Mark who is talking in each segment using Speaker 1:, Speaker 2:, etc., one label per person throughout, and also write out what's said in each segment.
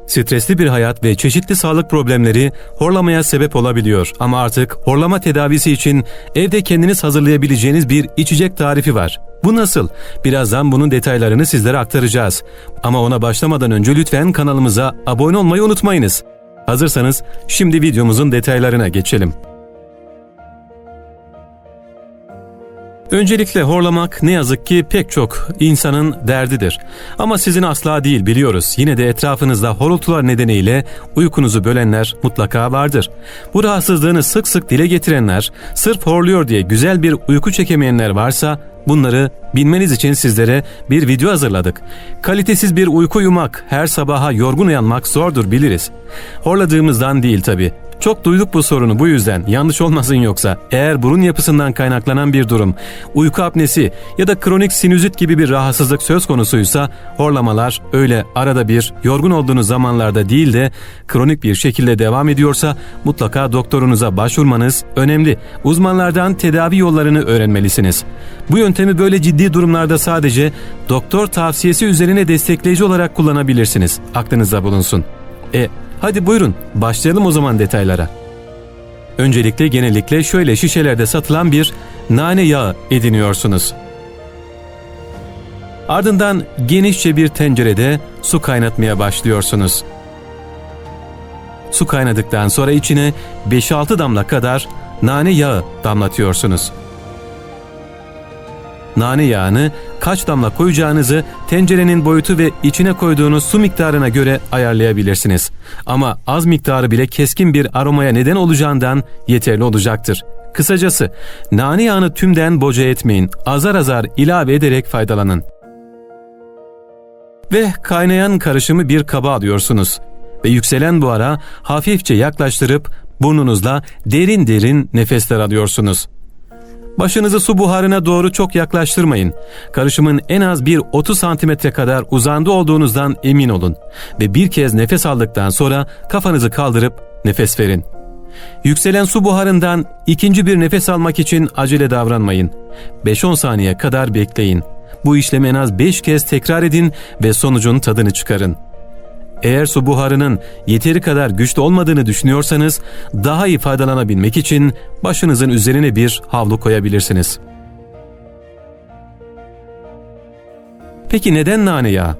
Speaker 1: Stresli bir hayat ve çeşitli sağlık problemleri horlamaya sebep olabiliyor. Ama artık horlama tedavisi için evde kendiniz hazırlayabileceğiniz bir içecek tarifi var. Bu nasıl? Birazdan bunun detaylarını sizlere aktaracağız. Ama ona başlamadan önce lütfen kanalımıza abone olmayı unutmayınız. Hazırsanız şimdi videomuzun detaylarına geçelim. Öncelikle horlamak ne yazık ki pek çok insanın derdidir. Ama sizin asla değil, biliyoruz. Yine de etrafınızda horultular nedeniyle uykunuzu bölenler mutlaka vardır. Bu rahatsızlığını sık sık dile getirenler, sırf horluyor diye güzel bir uyku çekemeyenler varsa bunları bilmeniz için sizlere bir video hazırladık. Kalitesiz bir uyku uyumak, her sabaha yorgun uyanmak zordur, biliriz. Horladığımızdan değil tabii. Çok duyduk bu sorunu, bu yüzden yanlış olmasın yoksa eğer burun yapısından kaynaklanan bir durum, uyku apnesi ya da kronik sinüzit gibi bir rahatsızlık söz konusuysa horlamalar öyle arada bir yorgun olduğunuz zamanlarda değil de kronik bir şekilde devam ediyorsa mutlaka doktorunuza başvurmanız önemli. Uzmanlardan tedavi yollarını öğrenmelisiniz. Bu yöntemi böyle ciddi durumlarda sadece doktor tavsiyesi üzerine destekleyici olarak kullanabilirsiniz. Aklınızda bulunsun. Hadi buyurun başlayalım o zaman detaylara. Öncelikle genellikle şöyle şişelerde satılan bir nane yağı ediniyorsunuz. Ardından genişçe bir tencerede su kaynatmaya başlıyorsunuz. Su kaynadıktan sonra içine 5-6 damla kadar nane yağı damlatıyorsunuz. Nane yağını kaç damla koyacağınızı tencerenin boyutu ve içine koyduğunuz su miktarına göre ayarlayabilirsiniz. Ama az miktarı bile keskin bir aromaya neden olacağından yeterli olacaktır. Kısacası nane yağını tümden boca etmeyin, azar azar ilave ederek faydalanın. Ve kaynayan karışımı bir kaba alıyorsunuz ve yükselen buhara hafifçe yaklaştırıp burnunuzla derin derin nefesler alıyorsunuz. Başınızı su buharına doğru çok yaklaştırmayın. Karışımın en az bir 30 santimetre kadar uzağında olduğunuzdan emin olun. Ve bir kez nefes aldıktan sonra kafanızı kaldırıp nefes verin. Yükselen su buharından ikinci bir nefes almak için acele davranmayın. 5-10 saniye kadar bekleyin. Bu işlemi en az 5 kez tekrar edin ve sonucun tadını çıkarın. Eğer su buharının yeteri kadar güçlü olmadığını düşünüyorsanız daha iyi faydalanabilmek için başınızın üzerine bir havlu koyabilirsiniz. Peki neden nane yağı?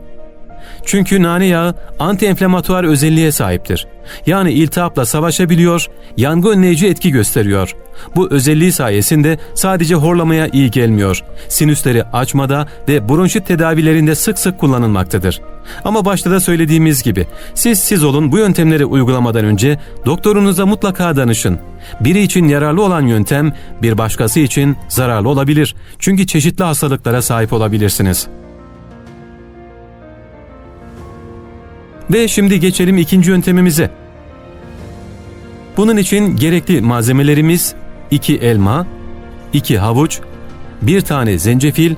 Speaker 1: Çünkü nane yağı anti-enflamatuar özelliğe sahiptir. Yani iltihapla savaşabiliyor, yangı önleyici etki gösteriyor. Bu özelliği sayesinde sadece horlamaya iyi gelmiyor. Sinüsleri açmada ve bronşit tedavilerinde sık sık kullanılmaktadır. Ama başta da söylediğimiz gibi siz olun, bu yöntemleri uygulamadan önce doktorunuza mutlaka danışın. Biri için yararlı olan yöntem bir başkası için zararlı olabilir. Çünkü çeşitli hastalıklara sahip olabilirsiniz. Ve şimdi geçelim ikinci yöntemimize. Bunun için gerekli malzemelerimiz 2 elma, 2 havuç, 1 tane zencefil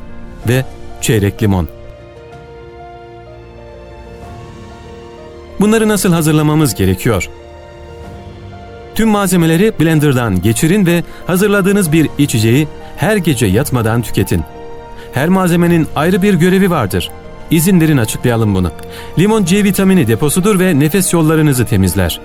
Speaker 1: ve çeyrek limon. Bunları nasıl hazırlamamız gerekiyor? Tüm malzemeleri blenderdan geçirin ve hazırladığınız bir içeceği her gece yatmadan tüketin. Her malzemenin ayrı bir görevi vardır. İzin verin açıklayalım bunu. Limon C vitamini deposudur ve nefes yollarınızı temizler.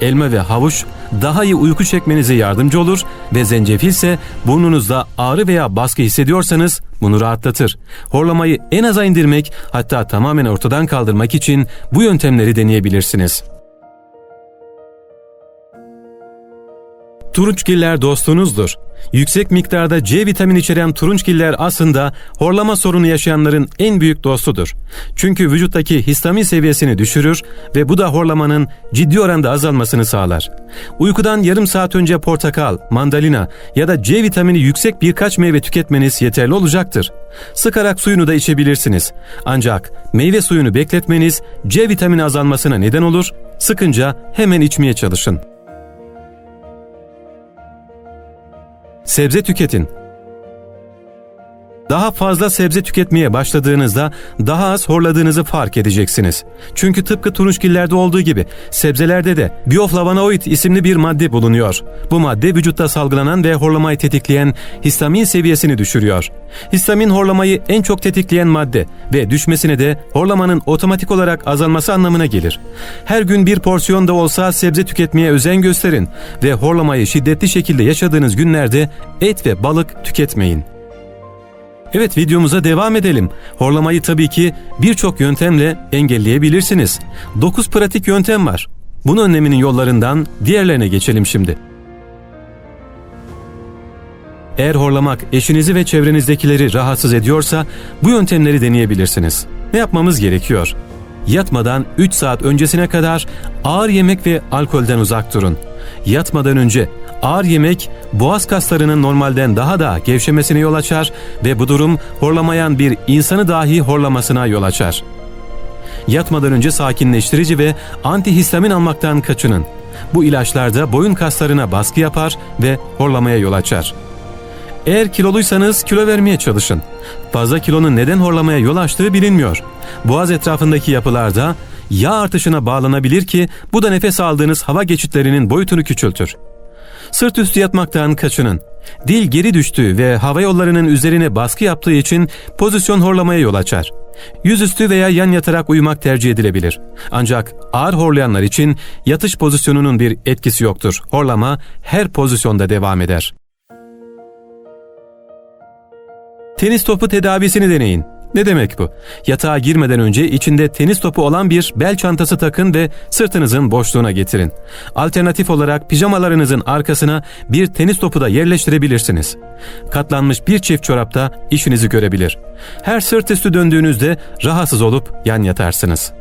Speaker 1: Elma ve havuç daha iyi uyku çekmenize yardımcı olur ve zencefil ise burnunuzda ağrı veya baskı hissediyorsanız bunu rahatlatır. Horlamayı en aza indirmek, hatta tamamen ortadan kaldırmak için bu yöntemleri deneyebilirsiniz. Turunçgiller dostunuzdur. Yüksek miktarda C vitamini içeren turunçgiller aslında horlama sorunu yaşayanların en büyük dostudur. Çünkü vücuttaki histamin seviyesini düşürür ve bu da horlamanın ciddi oranda azalmasını sağlar. Uykudan yarım saat önce portakal, mandalina ya da C vitamini yüksek birkaç meyve tüketmeniz yeterli olacaktır. Sıkarak suyunu da içebilirsiniz. Ancak meyve suyunu bekletmeniz C vitamini azalmasına neden olur. Sıkınca hemen içmeye çalışın. Sebze tüketin. Daha fazla sebze tüketmeye başladığınızda daha az horladığınızı fark edeceksiniz. Çünkü tıpkı turunçgillerde olduğu gibi sebzelerde de bioflavonoid isimli bir madde bulunuyor. Bu madde vücutta salgılanan ve horlamayı tetikleyen histamin seviyesini düşürüyor. Histamin horlamayı en çok tetikleyen madde ve düşmesine de horlamanın otomatik olarak azalması anlamına gelir. Her gün bir porsiyon da olsa sebze tüketmeye özen gösterin ve horlamayı şiddetli şekilde yaşadığınız günlerde et ve balık tüketmeyin. Evet, videomuza devam edelim. Horlamayı tabii ki birçok yöntemle engelleyebilirsiniz. 9 pratik yöntem var. Bunun önleminin yollarından diğerlerine geçelim şimdi. Eğer horlamak eşinizi ve çevrenizdekileri rahatsız ediyorsa bu yöntemleri deneyebilirsiniz. Ne yapmamız gerekiyor? Yatmadan 3 saat öncesine kadar ağır yemek ve alkolden uzak durun. Yatmadan önce ağır yemek boğaz kaslarının normalden daha da gevşemesine yol açar ve bu durum horlamayan bir insanı dahi horlamasına yol açar. Yatmadan önce sakinleştirici ve antihistamin almaktan kaçının. Bu ilaçlar da boyun kaslarına baskı yapar ve horlamaya yol açar. Eğer kiloluysanız kilo vermeye çalışın. Fazla kilonun neden horlamaya yol açtığı bilinmiyor. Boğaz etrafındaki yapılarda yağ artışına bağlanabilir ki bu da nefes aldığınız hava geçitlerinin boyutunu küçültür. Sırt üstü yatmaktan kaçının. Dil geri düştüğü ve hava yollarının üzerine baskı yaptığı için pozisyon horlamaya yol açar. Yüzüstü veya yan yatarak uyumak tercih edilebilir. Ancak ağır horlayanlar için yatış pozisyonunun bir etkisi yoktur. Horlama her pozisyonda devam eder. Tenis topu tedavisini deneyin. Ne demek bu? Yatağa girmeden önce içinde tenis topu olan bir bel çantası takın ve sırtınızın boşluğuna getirin. Alternatif olarak pijamalarınızın arkasına bir tenis topu da yerleştirebilirsiniz. Katlanmış bir çift çorap da işinizi görebilir. Her sırt üstü döndüğünüzde rahatsız olup yan yatarsınız.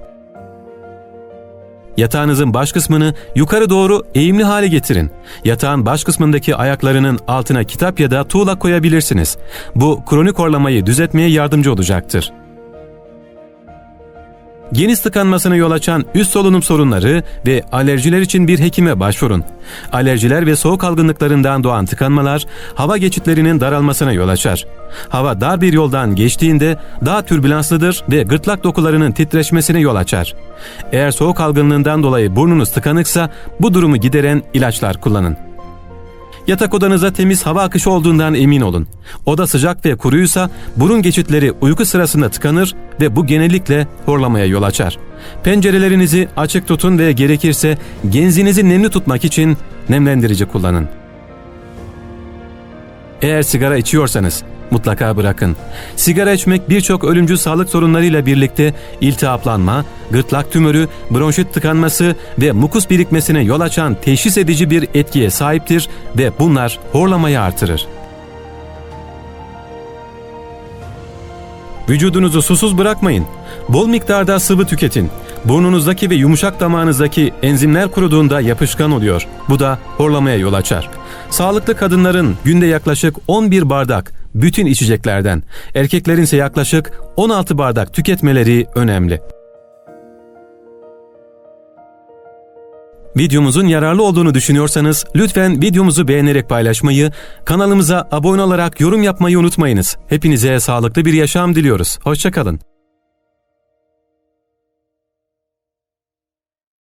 Speaker 1: Yatağınızın baş kısmını yukarı doğru eğimli hale getirin. Yatağın baş kısmındaki ayaklarının altına kitap ya da tuğla koyabilirsiniz. Bu kronik horlamayı düzeltmeye yardımcı olacaktır. Geniz tıkanmasına yol açan üst solunum sorunları ve alerjiler için bir hekime başvurun. Alerjiler ve soğuk algınlıklarından doğan tıkanmalar hava geçitlerinin daralmasına yol açar. Hava dar bir yoldan geçtiğinde daha türbülanslıdır ve gırtlak dokularının titreşmesine yol açar. Eğer soğuk algınlığından dolayı burnunuz tıkanıksa bu durumu gideren ilaçlar kullanın. Yatak odanıza temiz hava akışı olduğundan emin olun. Oda sıcak ve kuruysa burun geçitleri uyku sırasında tıkanır ve bu genellikle horlamaya yol açar. Pencerelerinizi açık tutun ve gerekirse genzinizi nemli tutmak için nemlendirici kullanın. Eğer sigara içiyorsanız mutlaka bırakın. Sigara içmek birçok ölümcül sağlık sorunlarıyla birlikte iltihaplanma, gırtlak tümörü, bronşit tıkanması ve mukus birikmesine yol açan teşhis edici bir etkiye sahiptir ve bunlar horlamayı artırır. Vücudunuzu susuz bırakmayın. Bol miktarda sıvı tüketin. Burnunuzdaki ve yumuşak damağınızdaki enzimler kuruduğunda yapışkan oluyor. Bu da horlamaya yol açar. Sağlıklı kadınların günde yaklaşık 11 bardak bütün içeceklerden, erkeklerin ise yaklaşık 16 bardak tüketmeleri önemli. Videomuzun yararlı olduğunu düşünüyorsanız lütfen videomuzu beğenerek paylaşmayı, kanalımıza abone olarak yorum yapmayı unutmayınız. Hepinize sağlıklı bir yaşam diliyoruz. Hoşça kalın.